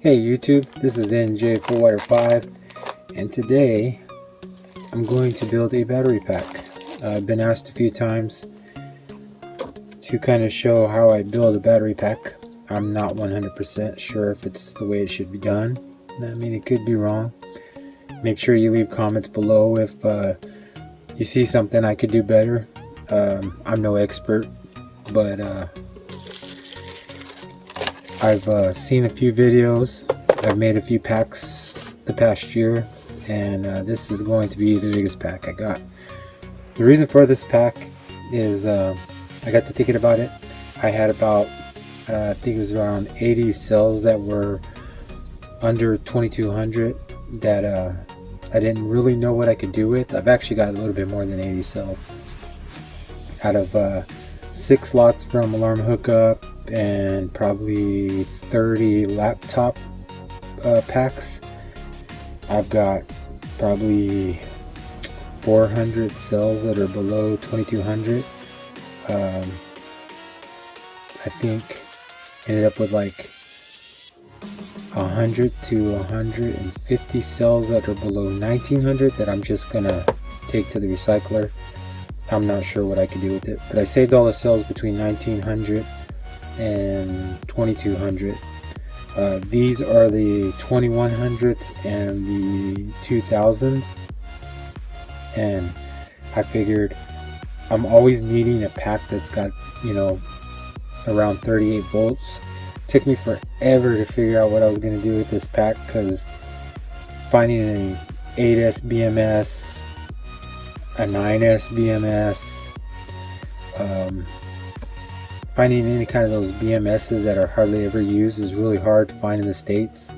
Hey YouTube, this is NJ4Water5, and today I'm going to build a battery pack. I've been asked a few times to kind of show how I build a battery pack. I'm not 100% sure if it's the way it should be done. I mean, it could be wrong. Make sure you leave comments below if you see something I could do better. I'm no expert, but I've seen a few videos. I've made a few packs the past year, and this is going to be the biggest pack I got. The reason for this pack is I got to thinking about it. I had about I think it was around 80 cells that were under 2200 that I didn't really know what I could do with. I've actually got a little bit more than 80 cells. Out of 6 slots from alarm hookup and probably 30 laptop packs, I've got probably 400 cells that are below 2200. I think ended up with like 100 to 150 cells that are below 1900 that I'm just gonna take to the recycler. I'm not sure what I can do with it, but I saved all the cells between 1900 and 2200. These are the 2100s and the 2000s, and I figured I'm always needing a pack that's got, you know, around 38 volts. Took me forever to figure out what I was going to do with this pack, because finding an 8S BMS, a 9S BMS, finding any kind of those BMSs that are hardly ever used is really hard to find in the States,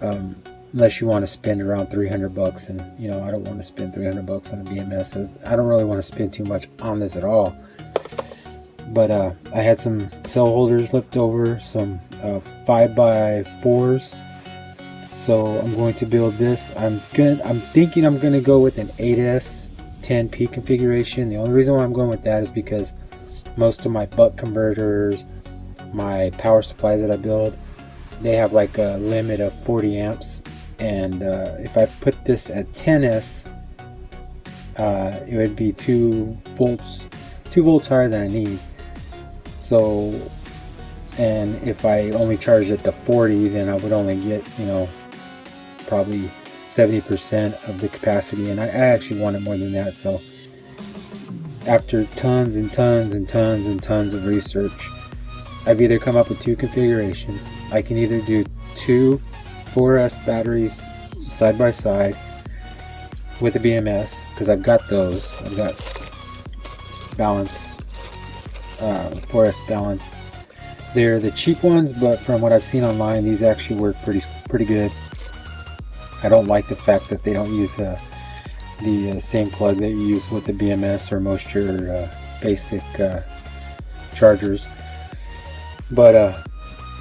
unless you want to spend around 300 bucks, and you know, I don't want to spend 300 bucks on a BMS. I don't really want to spend too much on this at all. But I had some cell holders left over, some 5x4s, so I'm going to build this. I'm thinking I'm gonna go with an 8S 10P configuration. The only reason why I'm going with that is because most of my buck converters, my power supplies that I build, they have like a limit of 40 amps, and if I put this at 10S, it would be 2 volts higher than I need. So, and if I only charge it to 40, then I would only get, you know, probably 70% of the capacity, and I actually wanted more than that. So after tons and tons and tons and tons of research, I've either come up with 2 configurations. I can either do 2 4S batteries side by side with a BMS, because I've got those. I've got Ballance 4S Ballance. They're the cheap ones, but from what I've seen online, these actually work pretty good. I don't like the fact that they don't use the same plug that you use with the BMS or most your basic chargers. But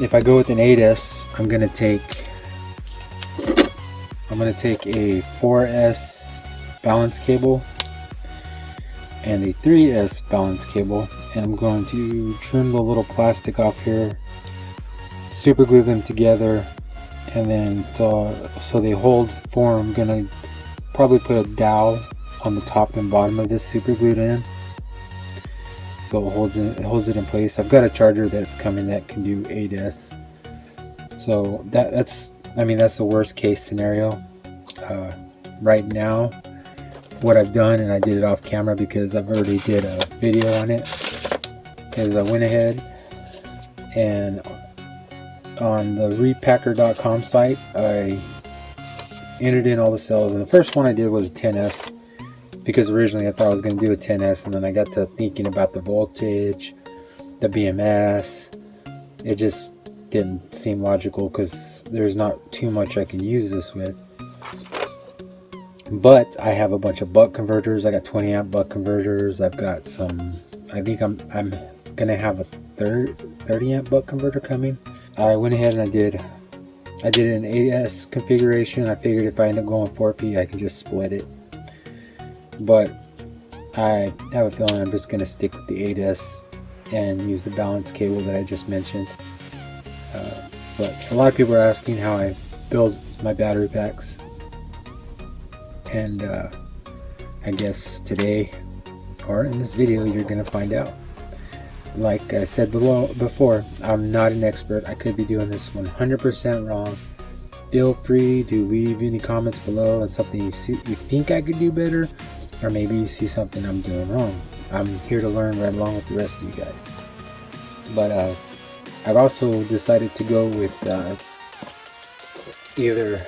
if I go with an 8S, I'm gonna take a 4S balance cable and a 3S balance cable, and I'm going to trim the little plastic off here, super glue them together, and then so they hold form, I'm gonna probably put a dowel on the top and bottom of this super glued in, so it holds it in place. I've got a charger that's coming that can do 8S, so that's the worst case scenario. Right now, what I've done, and I did it off camera because I've already did a video on it, is I went ahead and on the repacker.com site, I entered in all the cells, and the first one I did was a 10S, because originally I thought I was going to do a 10S, and then I got to thinking about the voltage, the BMS. It just didn't seem logical, because there's not too much I can use this with. But I have a bunch of buck converters. I got 20 amp buck converters. I've got some, I think I'm gonna have a 30 amp buck converter coming. I went ahead and I did an 8S configuration. I figured if I end up going 4P, I can just split it. But I have a feeling I'm just gonna stick with the 8S and use the balance cable that I just mentioned. but a lot of people are asking how I build my battery packs, and I guess today or in this video you're gonna find out. Like I said before, I'm not an expert. I could be doing this 100% wrong. Feel free to leave any comments below and something you think I could do better, or maybe you see something I'm doing wrong. I'm here to learn right along with the rest of you guys. But I've also decided to go with either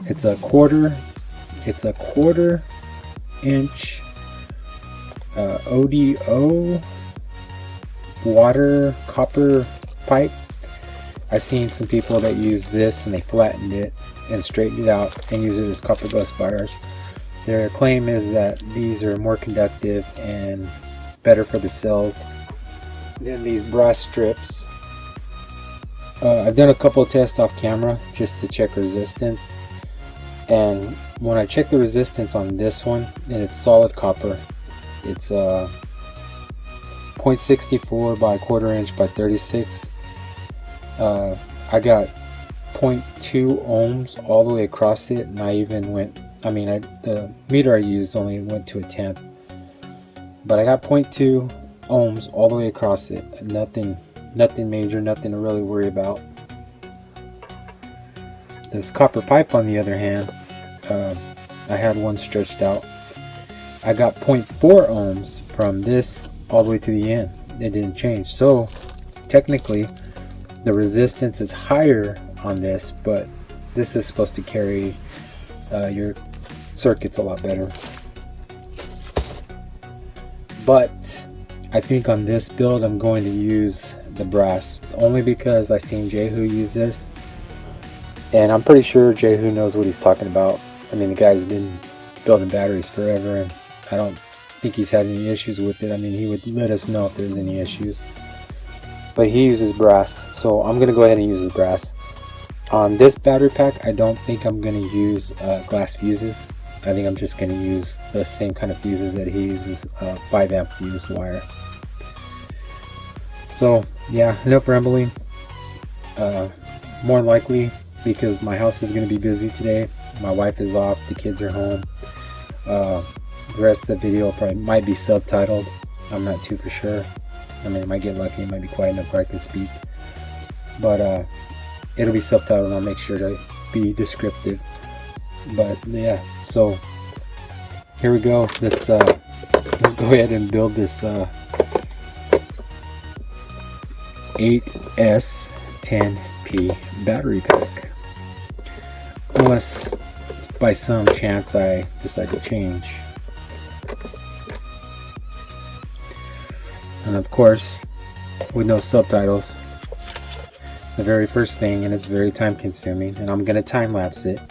it's a quarter inch ODO water copper pipe. I've seen some people that use this and they flattened it and straightened it out and use it as copper bus bars. Their claim is that these are more conductive and better for the cells than these brass strips. I've done a couple of tests off camera just to check resistance, and when I check the resistance on this one, and it's solid copper, it's 0.64 by 1/4 inch by 36. I got 0.2 ohms all the way across it, and I even went, the meter I used only went to 1/10, but I got 0.2 ohms all the way across it. Nothing major, nothing to really worry about. This copper pipe, on the other hand, I had one stretched out. I got 0.4 ohms from this all the way to the end. It didn't change. So technically the resistance is higher on this, but this is supposed to carry your circuits a lot better. But I think on this build I'm going to use the brass, only because I seen Jehu use this, and I'm pretty sure Jehu knows what he's talking about. I mean, the guy's been building batteries forever, and I don't think he's had any issues with it. I mean, he would let us know if there's any issues. But he uses brass, so I'm going to go ahead and use the brass. On this battery pack, I don't think I'm going to use glass fuses. I think I'm just going to use the same kind of fuses that he uses, 5 amp fuse wire. So yeah, enough rambling. More likely, because my house is going to be busy today. My wife is off, the kids are home. The rest of the video probably might be subtitled. I'm not too for sure. I mean, I might get lucky, it might be quiet enough where I can speak. But it'll be subtitled, and I'll make sure to be descriptive. But yeah, so here we go. Let's go ahead and build this 8S10P battery pack. Unless by some chance I decide to change. And of course, with no subtitles, the very first thing, and it's very time consuming, and I'm going to time lapse it,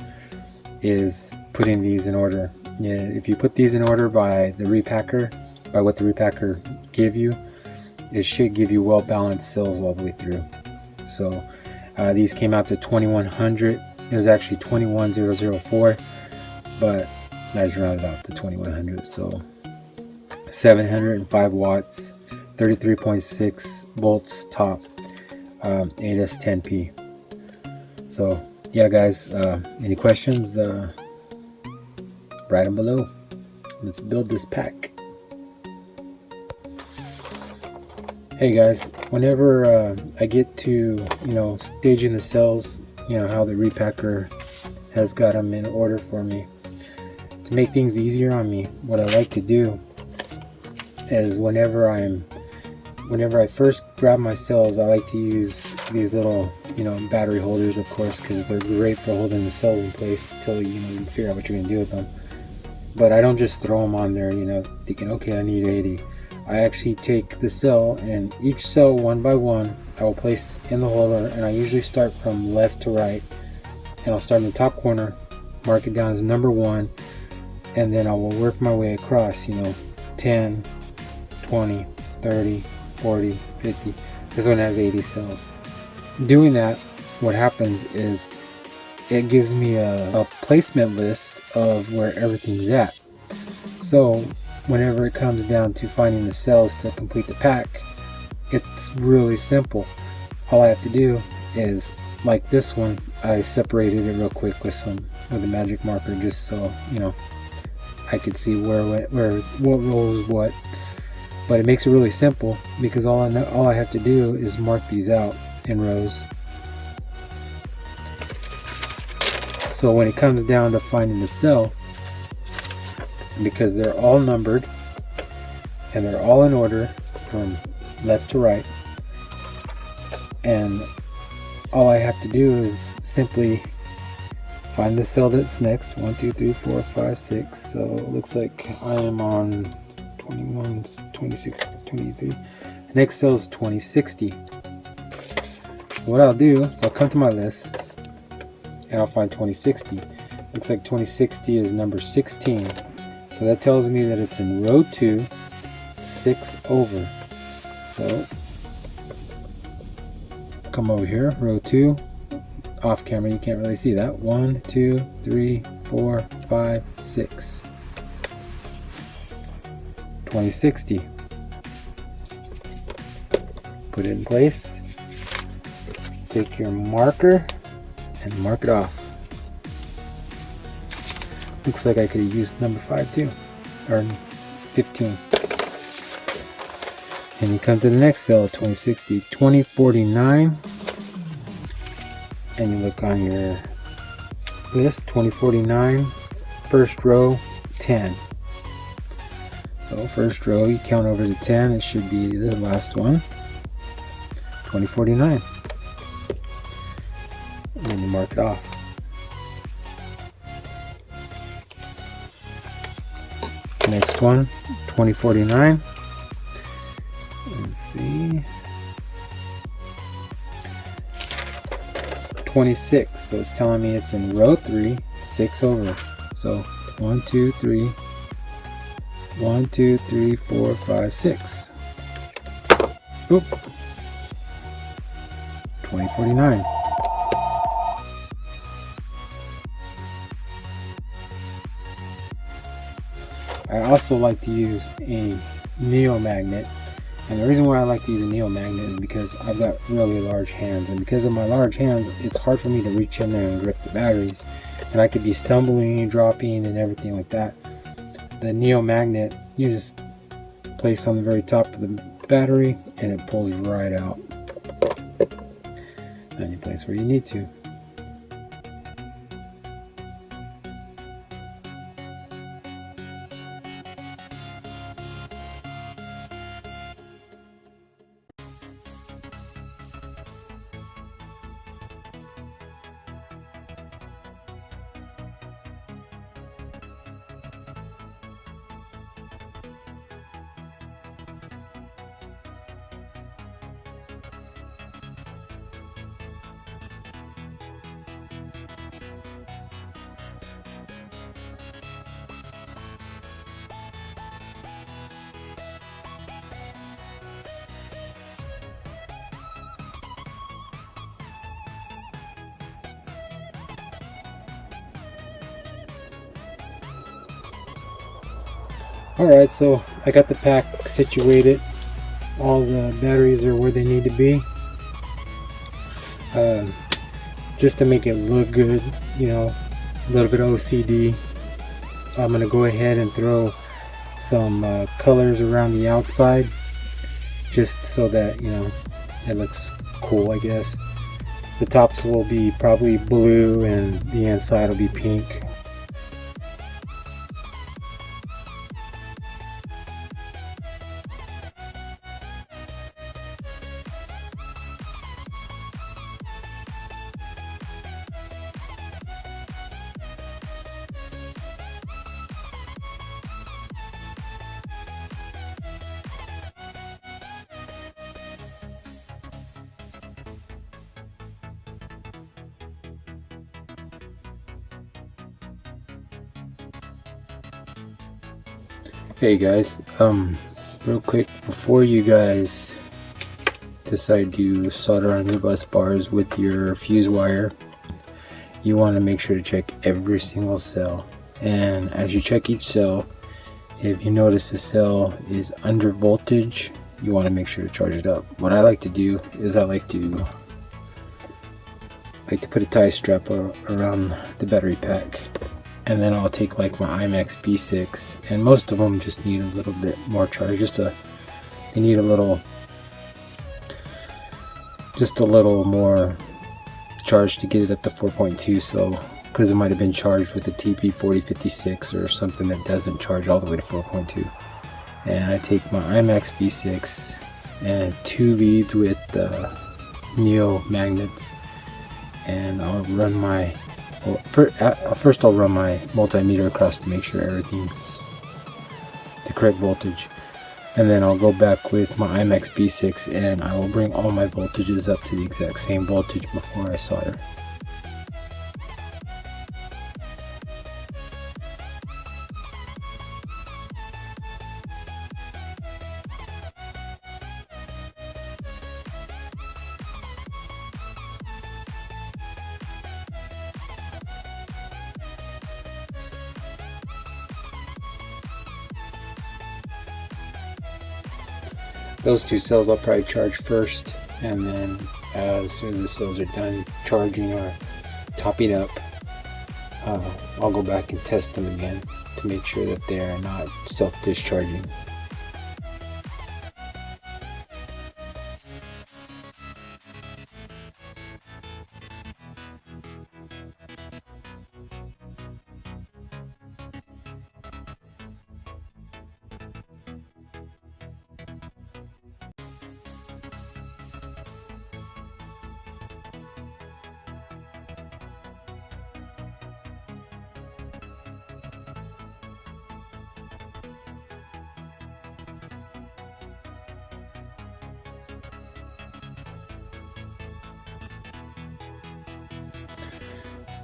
is putting these in order. Yeah, if you put these in order by the repacker, by what the repacker give you, it should give you well balanced cells all the way through. So these came out to 2100. It was actually 21004, but I just rounded off to 2100. So 705 watts, 33.6 volts top, 8S10P. So yeah, guys, any questions, write them below. Let's build this pack. Hey guys, whenever I get to staging the cells, how the repacker has got them in order for me, to make things easier on me, what I like to do is whenever I first grab my cells, I like to use these little battery holders, of course, because they're great for holding the cells in place until you figure out what you're gonna do with them. But I don't just throw them on there thinking, okay, I need 80. I actually take the cell, and each cell one by one I will place in the holder, and I usually start from left to right, and I'll start in the top corner, mark it down as number 1, and then I will work my way across, 10, 20, 30, 40, 50. This one has 80 cells. Doing that, what happens is it gives me a placement list of where everything's at. So whenever it comes down to finding the cells to complete the pack, it's really simple. all I have to do is, like this one, I separated it real quick with a magic marker, just so you know I could see what rolls what. But it makes it really simple because all I have to do is mark these out in rows. So when it comes down to finding the cell, because they're all numbered and they're all in order from left to right, and all I have to do is simply find the cell that's next. 1 2 3 4 5 6. So it looks like I am on 21, 26, 23. Next cell is 2060. So what I'll do is I'll come to my list and I'll find 2060. Looks like 2060 is number 16. So that tells me that it's in row 2, 6 over. So come over here, row 2. Off camera you can't really see that. 1 2 3 4 5 6. 2060. Put it in place. Take your marker and mark it off. Looks like I could have used number 5 too, or 15. And you come to the next cell, 2060, 2049, and you look on your list, 2049, first row, 10. So first row, you count over to 10, it should be the last one, 2049. And then you mark it off. Next one, 2049. Let's see. 26. So it's telling me it's in row 3, 6 over. So 1 2 3. 1 2 3 4 5 6. Oop. 2049. I also like to use a neo magnet, and the reason why I like to use a neo magnet is because I've got really large hands, and because of my large hands it's hard for me to reach in there and grip the batteries, and I could be stumbling, dropping and everything like that. The neo magnet you just place on the very top of the battery and it pulls right out, and you place where you need to. Alright, so I got the pack situated. All the batteries are where they need to be. Just to make it look good, you know, a little bit of OCD. I'm going to go ahead and throw some colors around the outside, just so that, you know, it looks cool, I guess. The tops will be probably blue and the inside will be pink. Hey guys, real quick, before you guys decide to solder on your bus bars with your fuse wire, you want to make sure to check every single cell. And as you check each cell, if you notice the cell is under voltage, you want to make sure to charge it up. What I like to do is I like to put a tie strap around the battery pack, and then I'll take like my IMAX B6, and most of them just need a little bit more charge, they need a little more charge to get it up to 4.2, so because it might have been charged with the TP4056 or something that doesn't charge all the way to 4.2. And I take my IMAX B6 and 2 leads with Neo magnets, and I'll run my first I'll run my multimeter across to make sure everything's the correct voltage, and then I'll go back with my IMAX B6 and I will bring all my voltages up to the exact same voltage before I solder. Those 2 cells I'll probably charge first, and then as soon as the cells are done charging or topping up, I'll go back and test them again to make sure that they are not self-discharging.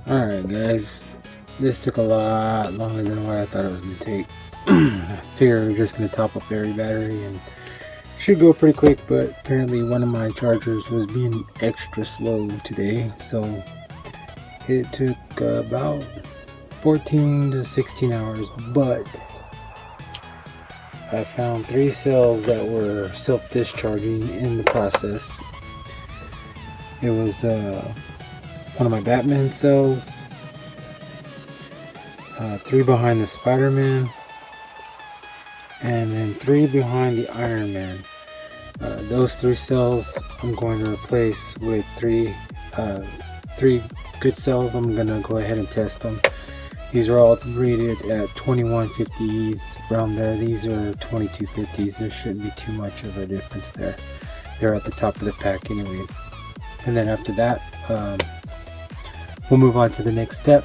Alright guys, this took a lot longer than what I thought it was going to take. I figured we're just going to top up every battery and should go pretty quick, but apparently one of my chargers was being extra slow today, so it took about 14 to 16 hours, but I found 3 cells that were self-discharging in the process. It was one of my Batman cells, 3 behind the Spider-Man, and then 3 behind the Iron Man. Those 3 cells I'm going to replace with 3 good cells. I'm going to go ahead and test them. These are all rated at 2150s around there. These are 2250s. There shouldn't be too much of a difference there. They're at the top of the pack anyways. And then after that, we'll move on to the next step.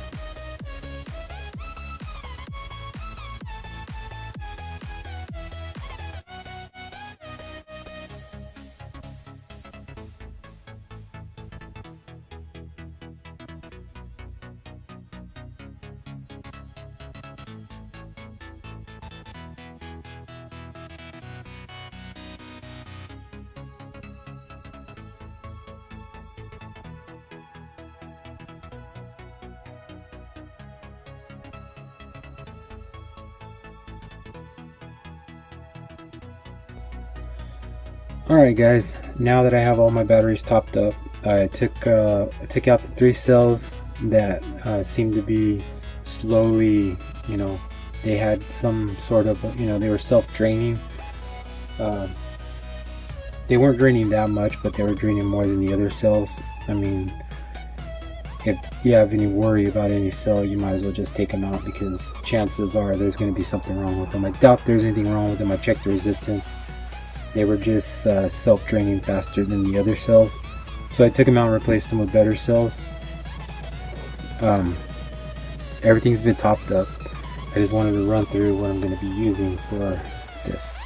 Alright guys, now that I have all my batteries topped up, I took out the 3 cells that seemed to be slowly, they had some sort of, they were self-draining. They weren't draining that much, but they were draining more than the other cells. I mean, if you have any worry about any cell, you might as well just take them out, because chances are there's going to be something wrong with them. I doubt there's anything wrong with them. I checked the resistance. They were just self-draining faster than the other cells. So I took them out and replaced them with better cells. Everything's been topped up. I just wanted to run through what I'm going to be using for this.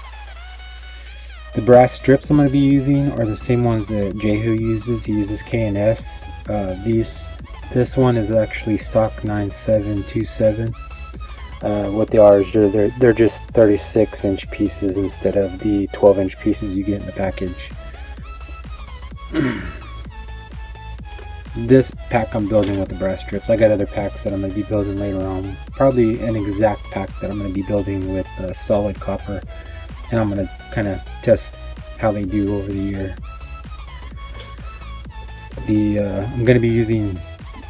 The brass strips I'm going to be using are the same ones that Jehu uses. He uses K&S. This one is actually stock 9727. What they are is they're just 36-inch pieces instead of the 12-inch pieces you get in the package. This pack I'm building with the brass strips. I got other packs that I'm going to be building later on. Probably an exact pack that I'm going to be building with solid copper, and I'm going to kind of test how they do over the year. I'm going to be using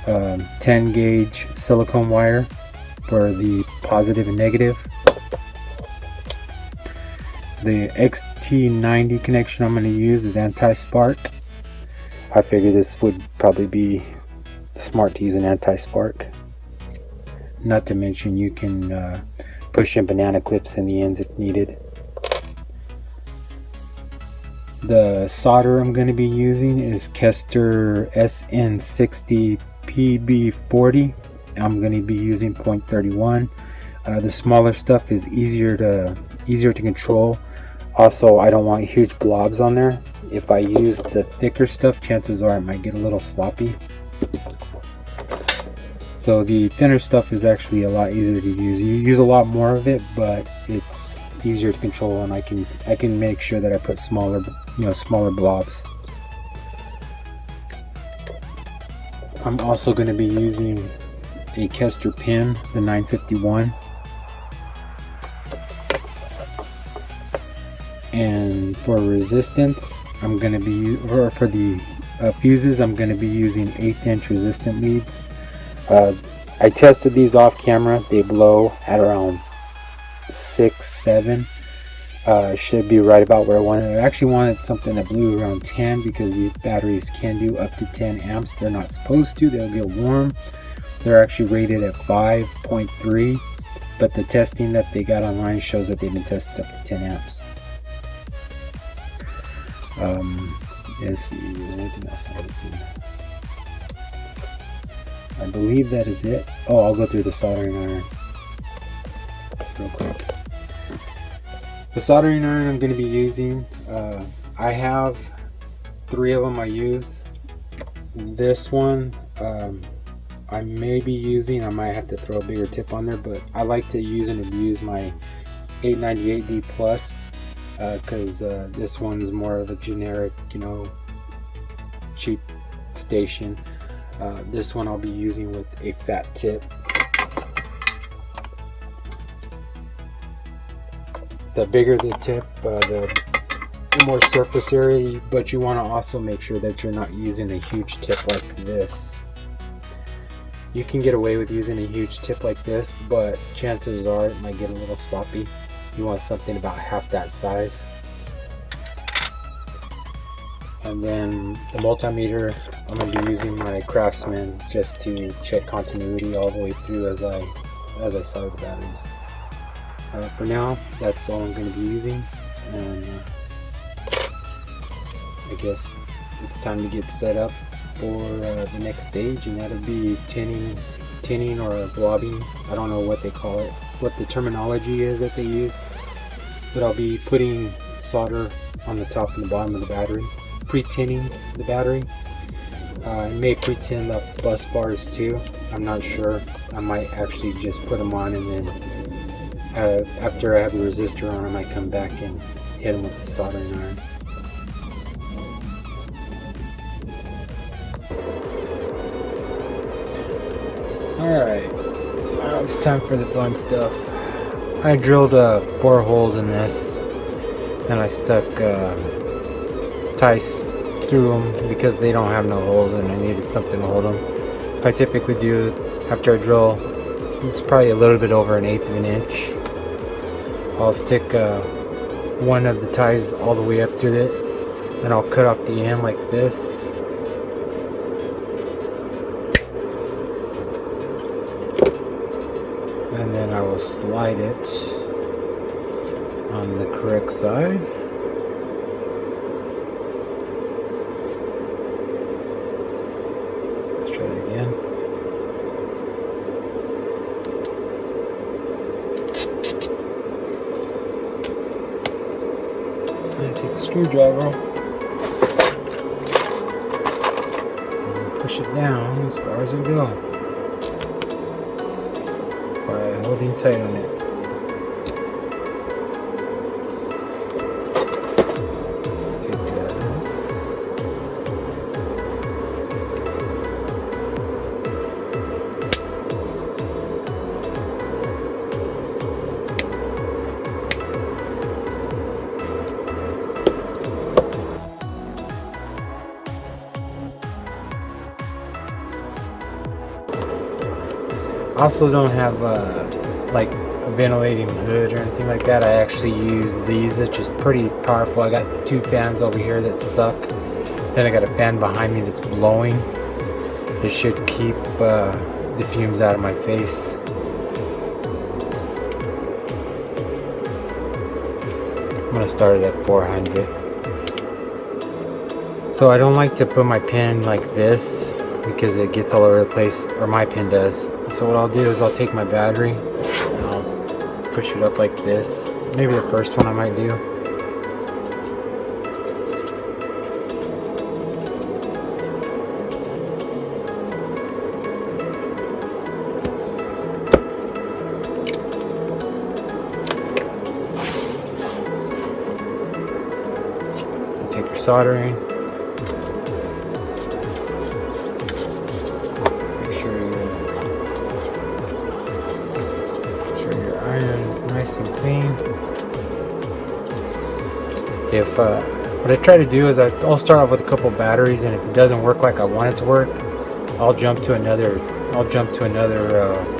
10 gauge silicone wire for the positive and negative. The XT90 connection I'm going to use is anti-spark. I figured this would probably be smart to use an anti-spark. Not to mention you can push in banana clips in the ends if needed. The solder I'm going to be using is Kester SN60 PB40. I'm going to be using 0.31. The smaller stuff is easier to control. Also, I don't want huge blobs on there. If I use the thicker stuff, chances are it might get a little sloppy. So the thinner stuff is actually a lot easier to use. You use a lot more of it, but it's easier to control, and I can make sure that I put smaller blobs. I'm also going to be using a Kester pin, the 951. And for resistance, I'm going to be, or for the fuses, I'm going to be using 1/8 inch resistant leads. I tested these off camera. They blow at around 6, 7. Should be right about where I wanted. I actually wanted something that blew around 10 because these batteries can do up to 10 amps. They're not supposed to. They'll get warm. They're actually rated at 5.3, but the testing that they got online shows that they've been tested up to 10 amps. Let's see, is there anything else I haven't seen? I believe that is it. Oh, I'll go through the soldering iron real quick. The soldering iron I'm going to be using, I have 3 of them I use. This one I may be using, I might have to throw a bigger tip on there, but I like to use and abuse my 898D Plus because this one's more of a generic, cheap station. This one I'll be using with a fat tip. The bigger the tip, the more surface area, but you want to also make sure that you're not using a huge tip like this. You can get away with using a huge tip like this, but chances are it might get a little sloppy. You want something about half that size. And then the multimeter, I'm going to be using my Craftsman just to check continuity all the way through as I solder the batteries. For now, that's all I'm going to be using, and I guess it's time to get set up for the next stage, and that'll be tinning or blobbing. I don't know what they call it, what the terminology is that they use, but I'll be putting solder on the top and the bottom of the battery, pre-tinning the battery. I may pre-tin the bus bars too, I'm not sure. I might actually just put them on, and then after I have the resistor on, I might come back and hit them with the soldering iron. Alright, well, it's time for the fun stuff. I drilled 4 holes in this, and I stuck ties through them because they don't have no holes, and I needed something to hold them. I typically do, after I drill, it's probably a little bit over 1/8 of an inch. I'll stick one of the ties all the way up through it, and I'll cut off the end like this. And then I will slide it on the correct side. Let's try that again. I take a screwdriver and push it down as far as it'll go by holding tight on it. Take this. also don't have like a ventilating hood or anything like that. I actually use these, which is pretty powerful. I got 2 fans over here that suck. Then I got a fan behind me that's blowing. It should keep the fumes out of my face. I'm gonna start it at 400. So I don't like to put my pen like this because it gets all over the place, or my pen does. So what I'll do is I'll take my battery and I'll push it up like this. Maybe the first one I might do. Take your soldering. Make sure your iron is nice and clean. If what I try to do is I'll start off with a couple batteries, and if it doesn't work like I want it to work, I'll jump to another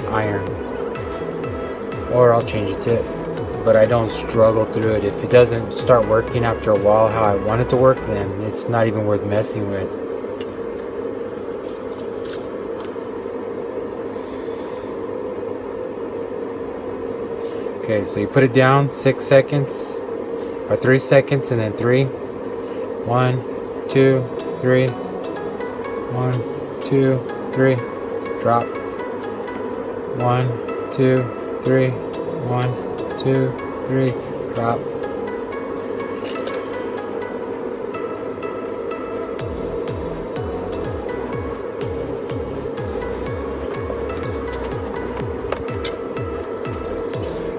iron, or I'll change the tip. But I don't struggle through it. If it doesn't start working after a while how I want it to work, then it's not even worth messing with. Okay, so you put it down 6 seconds or 3 seconds, and then 3. 1, 2, 3. 1, 2, 3. Drop. 1, 2, 3. 1, 2, 3, drop.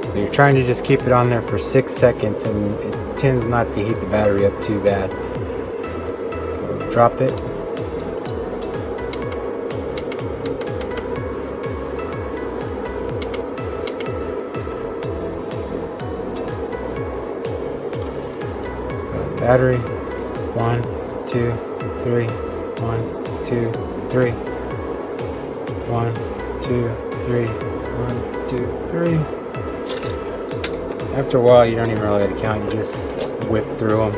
So you're trying to just keep it on there for 6 seconds, and it tends not to heat the battery up too bad. So drop it. Battery. 1, 2, 3. 1, 2, 3. 1, 2, 3. 1, 2, 3. After a while, you don't even really have to count. You just whip through them.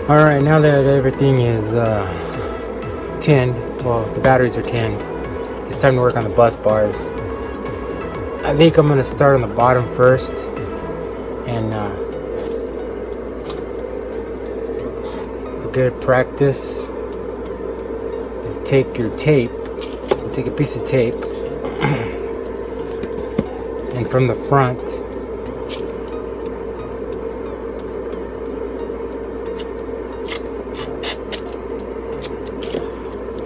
Alright, now that everything is tinned, well, the batteries are tinned, it's time to work on the bus bars. I think I'm going to start on the bottom first, and a good practice is take your tape, take a piece of tape, and from the front,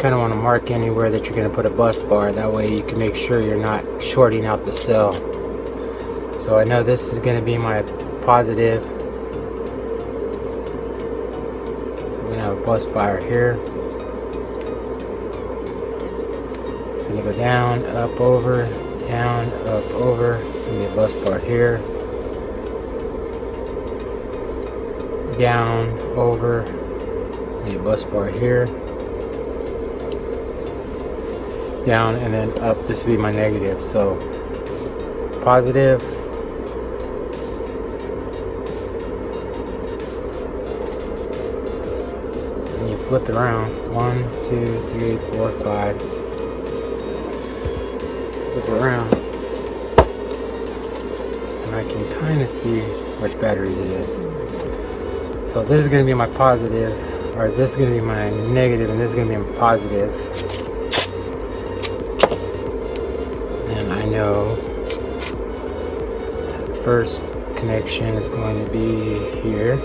kind of want to mark anywhere that you're going to put a bus bar. That way you can make sure you're not shorting out the cell. So I know this is going to be my positive. So we're going to have a bus bar here. It's going to go down, up, over, down, up, over. There's going to be a bus bar here. Down, over. There's going to be a bus bar here. Down, and then up. This would be my negative. So positive, and you flip it around. 1, 2, 3, 4, 5. Flip it around, and I can kind of see which batteries it is. So this is going to be my positive, or this is going to be my negative, and this is going to be my positive. And I know the first connection is going to be here.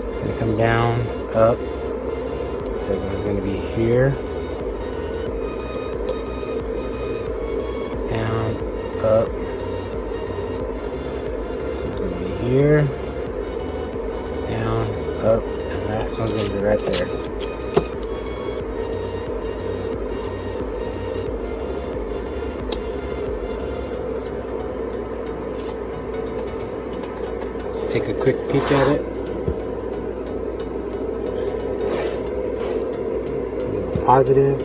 It's going to come down, up. Second one's going to be here. Down, up. This one's going to be here. Down, up. And the last one's going to be right there. So take a quick peek at it. Positive.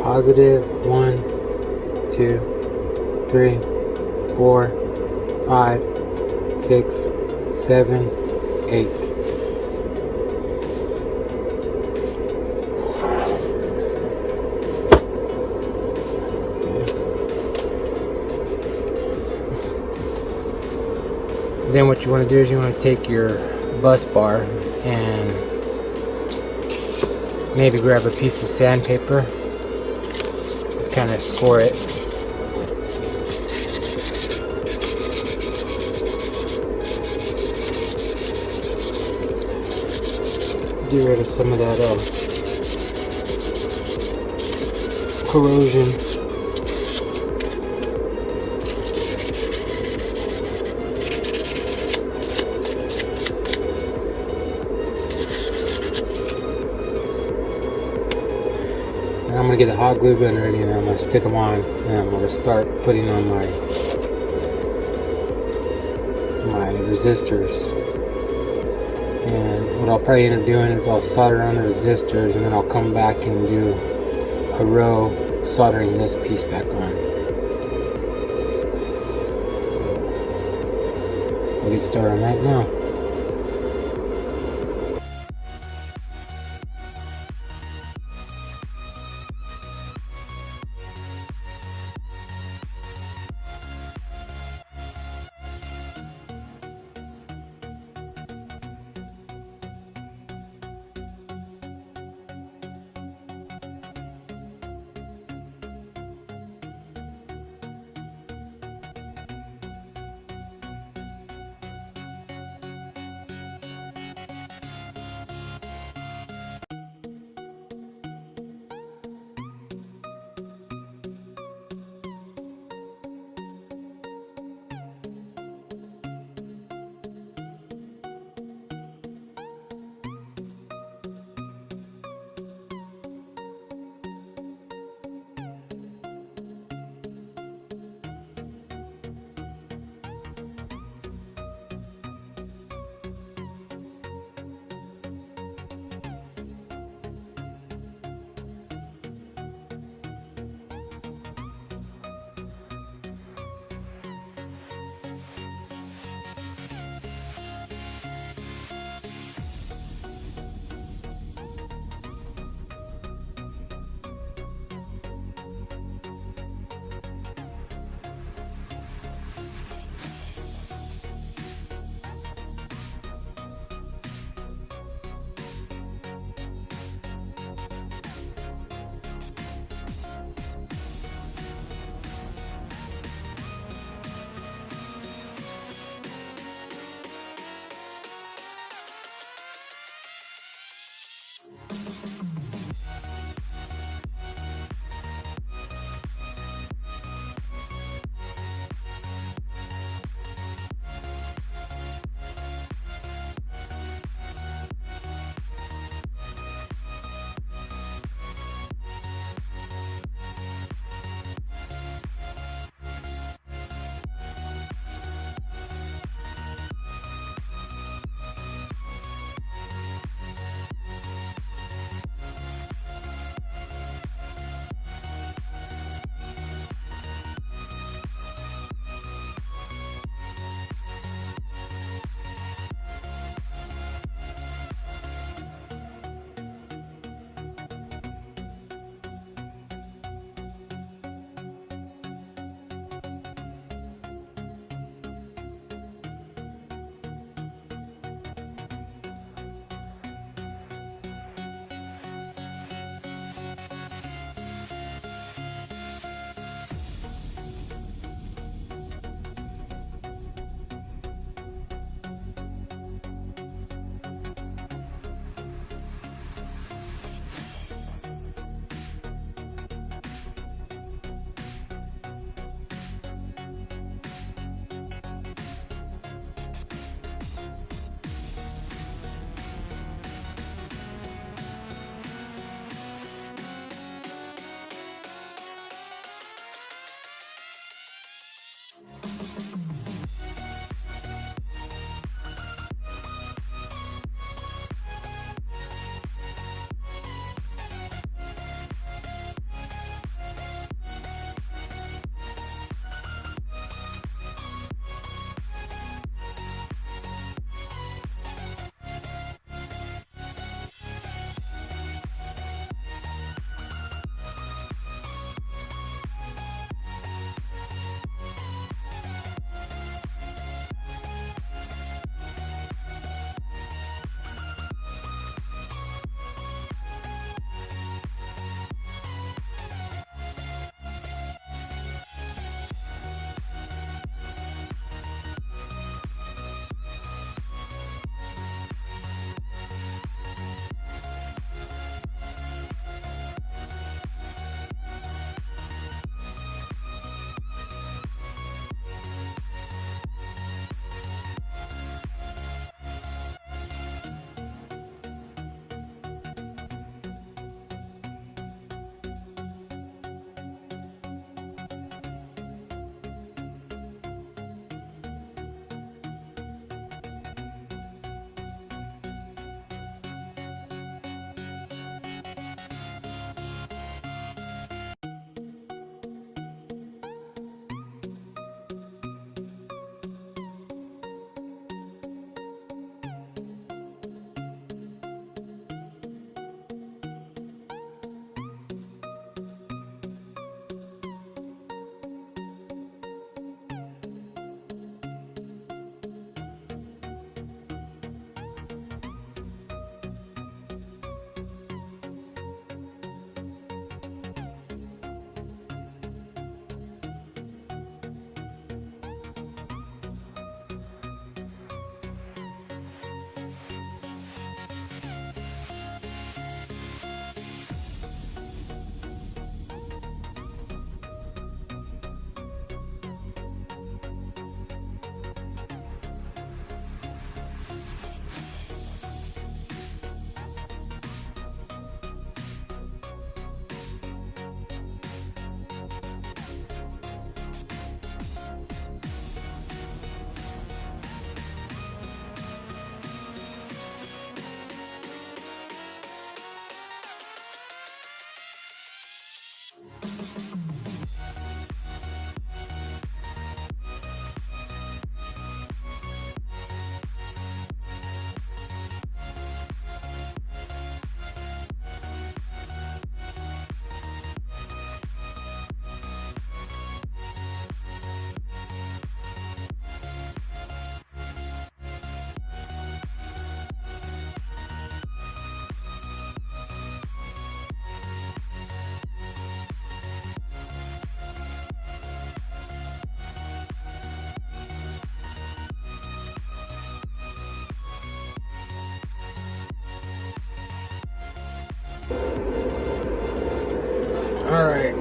Positive 1, 2, 3, 4, 5, 6, 7, 8. Then what you want to do is you want to take your bus bar and maybe grab a piece of sandpaper. Just kind of score it. Get rid of some of that corrosion. I'm going to get the hot glue gun ready and I'm going to stick them on, and I'm going to start putting on my resistors. And what I'll probably end up doing is I'll solder on the resistors, and then I'll come back and do a row soldering this piece back on. So we'll get started on that now.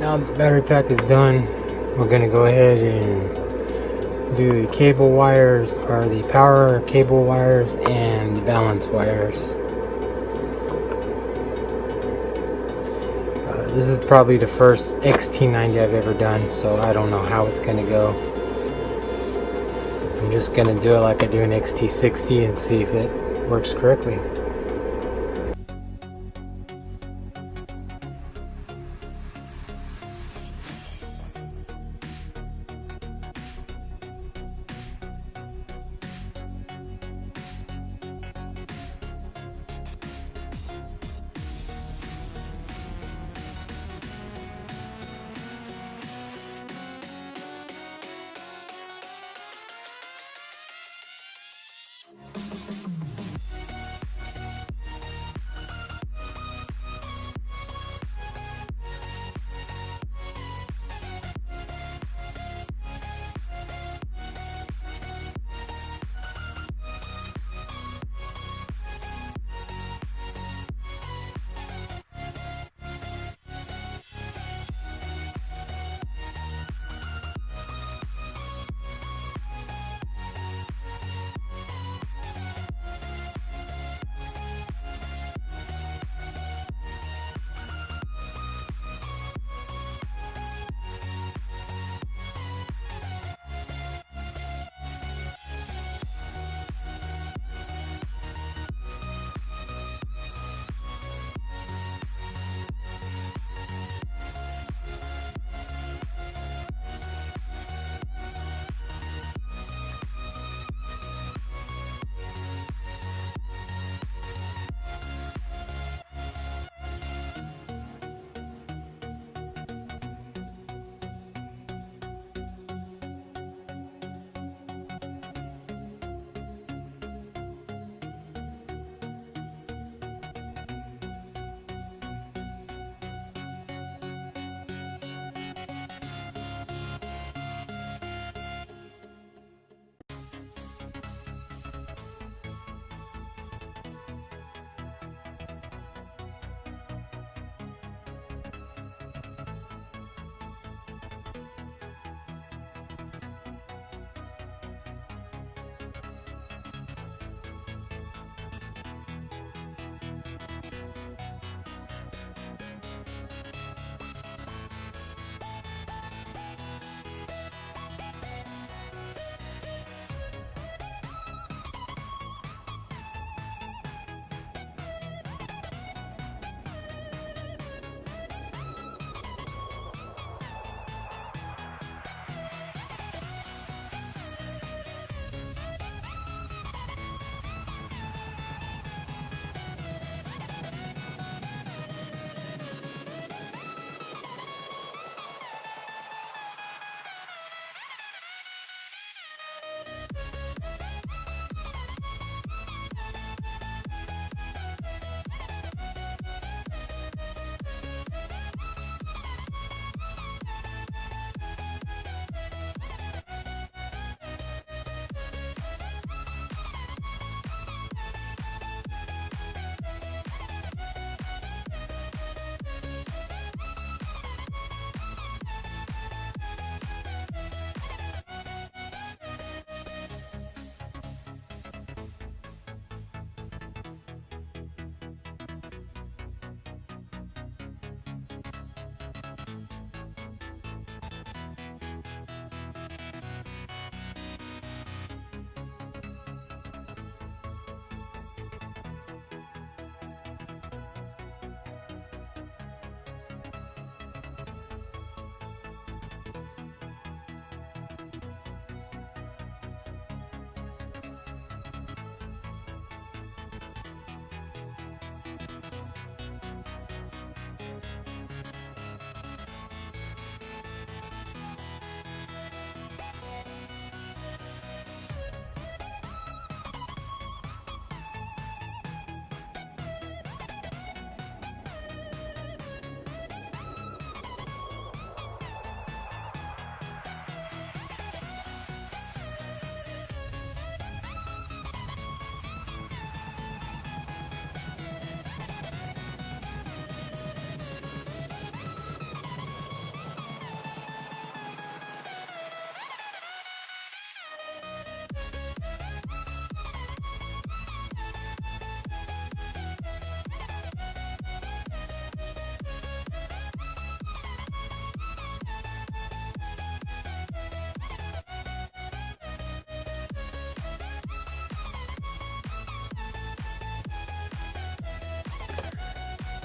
now the battery pack is done, we're going to go ahead and do the cable wires, or the power cable wires, and the balance wires. This is probably the first XT90 I've ever done, so I don't know how it's going to go. I'm just going to do it like I do an XT60 and see if it works correctly.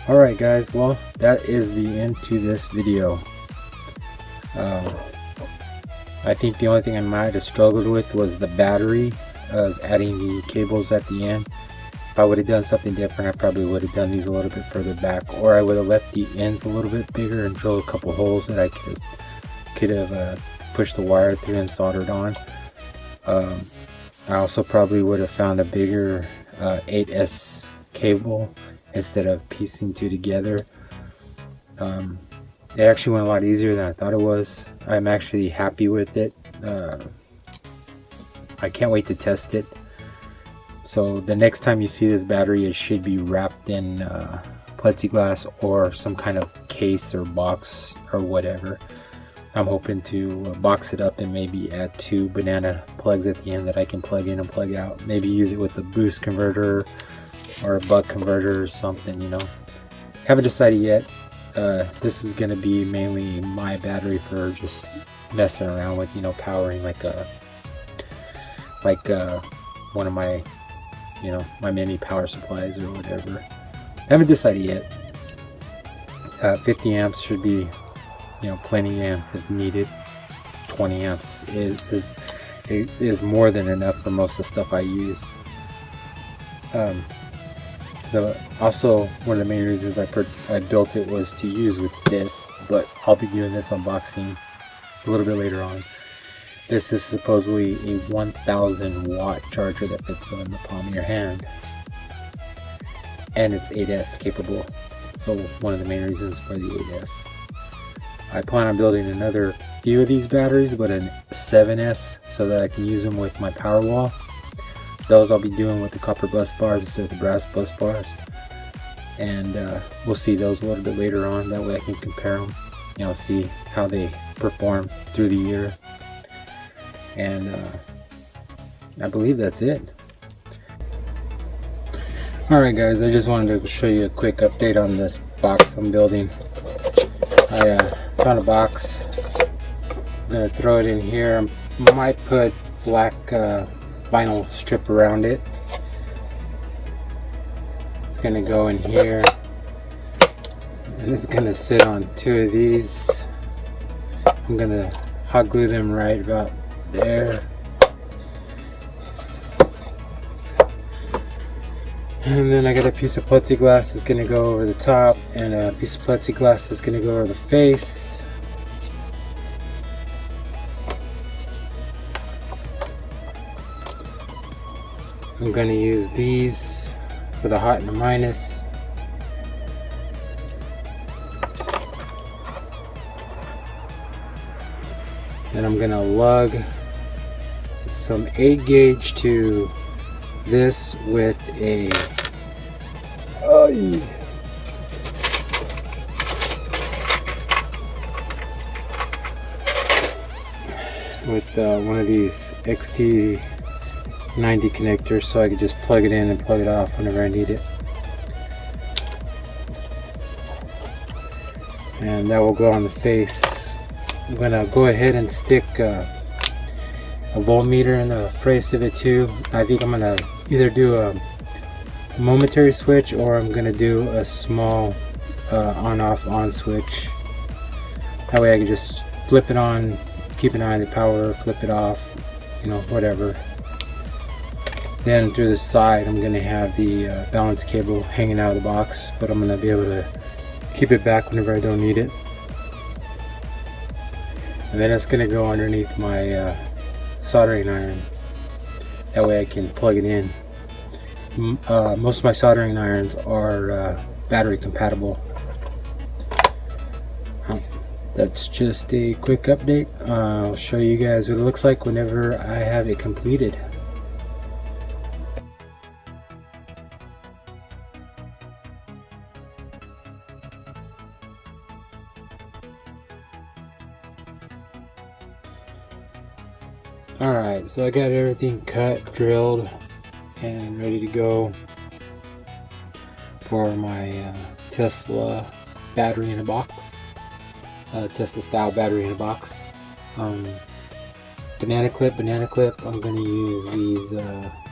Alright guys, well that is the end to this video. I think the only thing I might have struggled with was the battery, adding the cables at the end. If I would have done something different, I probably would have done these a little bit further back, or I would have left the ends a little bit bigger and drilled a couple holes that I could have pushed the wire through and soldered on. I also probably would have found a bigger 8S cable instead of piecing two together. It actually went a lot easier than I thought it was. I'm actually happy with it. I can't wait to test it. So the next time you see this battery, it should be wrapped in plexiglass or some kind of case or box or whatever. I'm hoping to box it up and maybe add 2 banana plugs at the end that I can plug in and plug out. Maybe use it with a boost converter or a buck converter or something, you know. Haven't decided yet. This is going to be mainly my battery for just messing around with, you know, powering like one of my, you know, my mini power supplies or whatever. Haven't decided yet. 50 amps should be, you know, plenty amps if needed. 20 amps is more than enough for most of the stuff I use. Also one of the main reasons I built it was to use with this, but I'll be doing this unboxing a little bit later on. This is supposedly a 1000 watt charger that fits in the palm of your hand, and it's 8S capable, so one of the main reasons for the 8S. I plan on building another few of these batteries, but a 7S, so that I can use them with my power wall. Those I'll be doing with the copper bus bars instead of the brass bus bars, and we'll see those a little bit later on. That way I can compare them, you know, see how they perform through the year. And I believe that's it. Alright guys, I just wanted to show you a quick update on this box I'm building. I found a box. I'm gonna throw it in here. I might put black vinyl strip around it. It's gonna go in here, and it's gonna sit on 2 of these. I'm gonna hot glue them right about there, and then I got a piece of plexiglass that's gonna go over the top, and a piece of plexiglass that's gonna go over the face. I'm going to use these for the hot and the minus. Then I'm going to lug some 8 gauge to this with a one of these XT90 connectors, so I could just plug it in and plug it off whenever I need it. And that will go on the face. I'm gonna go ahead and stick a voltmeter in the face of it too. I think I'm gonna either do a momentary switch, or I'm gonna do a small on switch. That way I can just flip it on, keep an eye on the power, flip it off, you know, whatever. Then through the side I'm going to have the balance cable hanging out of the box, but I'm going to be able to keep it back whenever I don't need it. And then it's going to go underneath my soldering iron. That way I can plug it in. Most of my soldering irons are battery compatible. That's just a quick update. I'll show you guys what it looks like whenever I have it completed. Alright, so I got everything cut, drilled, and ready to go for my Tesla battery in a box. Tesla style battery in a box. Banana clip. I'm going to use these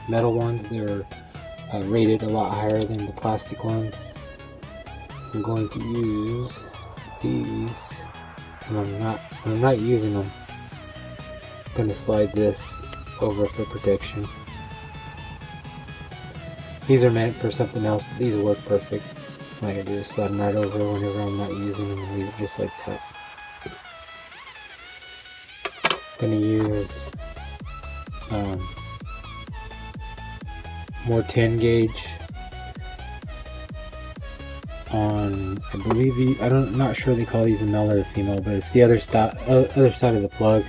metal ones. They're rated a lot higher than the plastic ones. I'm going to use these, and when I'm not using them, I'm going to slide this over for protection. These are meant for something else, but these work perfect. All I gotta do is slide them right over whenever I'm not using them and leave it just like that. I'm gonna use more 10 gauge on, I believe, I'm not sure they call these a male or a female, but it's the other side of the plug.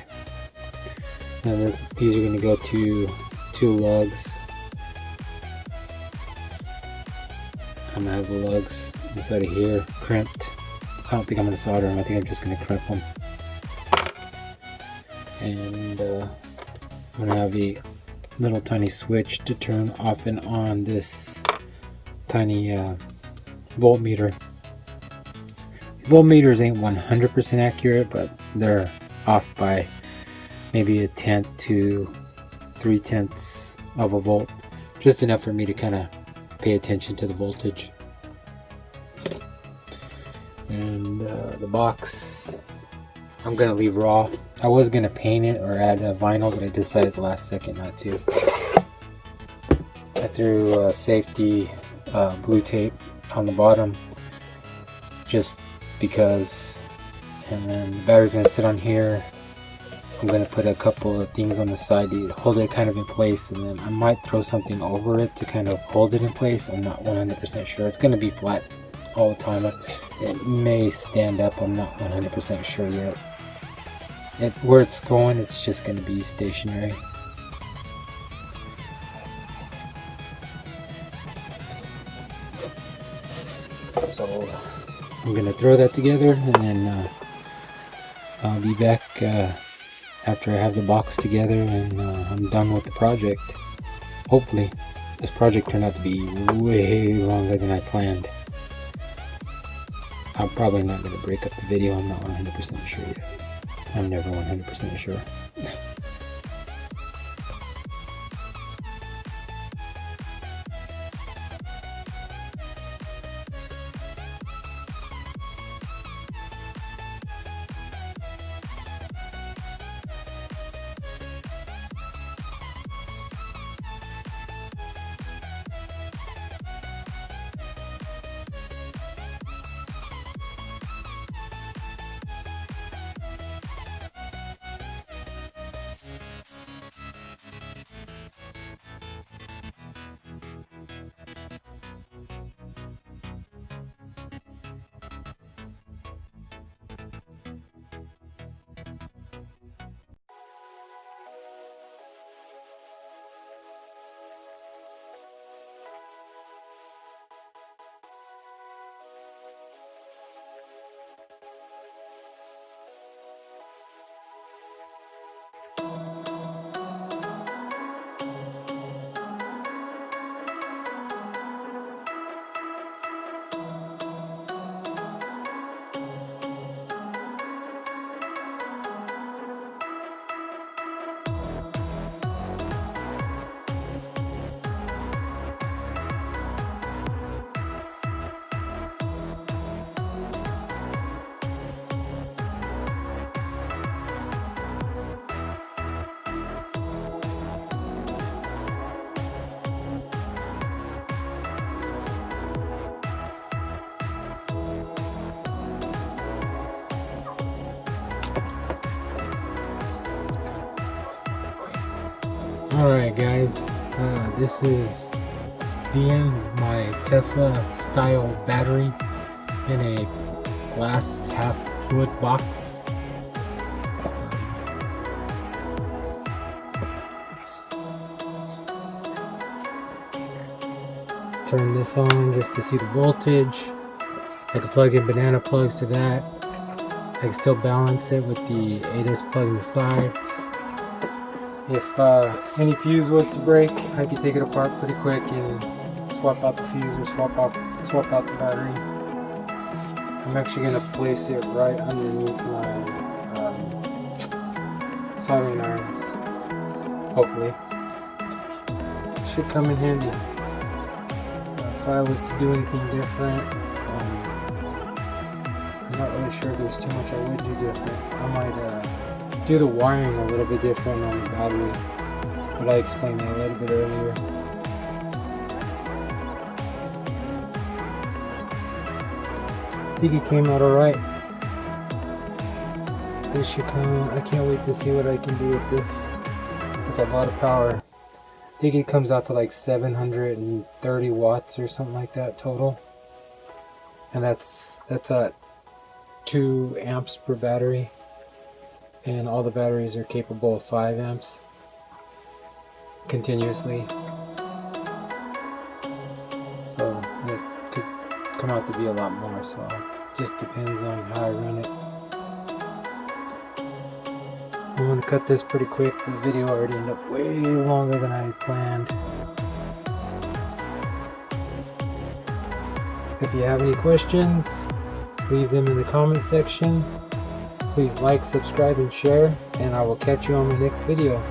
And these are going to go to 2 lugs. I'm going to have the lugs inside of here crimped. I don't think I'm going to solder them, I think I'm just going to crimp them. And I'm going to have a little tiny switch to turn off and on this tiny voltmeter. These voltmeters ain't 100% accurate, but they're off by maybe 1/10 to 3/10 of a volt, just enough for me to kind of pay attention to the voltage. And the box I'm gonna leave raw. I was gonna paint it or add a vinyl, but I decided at the last second not to. I threw safety blue tape on the bottom just because, and then the battery's gonna sit on here. I'm gonna put a couple of things on the side to hold it kind of in place, and then I might throw something over it to kind of hold it in place. I'm not 100% sure. It's gonna be flat all the time. It may stand up, I'm not 100% sure yet. Where it's going, it's just gonna be stationary. So I'm gonna throw that together, and then I'll be back after I have the box together and I'm done with the project. Hopefully. This project turned out to be way longer than I planned. I'm probably not going to break up the video, I'm not 100% sure yet. I'm never 100% sure. Alright guys, this is the end of my Tesla style battery in a glass half wood box. Turn this on just to see the voltage. I can plug in banana plugs to that. I can still balance it with the 8S plug on the side. If any fuse was to break, I could take it apart pretty quick and swap out the fuse or swap out the battery. I'm actually going to place it right underneath my soldering irons. Hopefully, it should come in handy. If I was to do anything different, not really sure if there's too much I would do different. I might do the wiring a little bit different on the battery, but I explained that a little bit earlier. I think it came out alright. This should come. I can't wait to see what I can do with this. It's a lot of power. I think it comes out to like 730 watts or something like that total. And that's at 2 amps per battery. And all the batteries are capable of 5 amps continuously. So it could come out to be a lot more, so just depends on how I run it. I'm going to cut this pretty quick. This video already ended up way longer than I had planned. If you have any questions, leave them in the comment section. Please like, subscribe, and share, and I will catch you on my next video.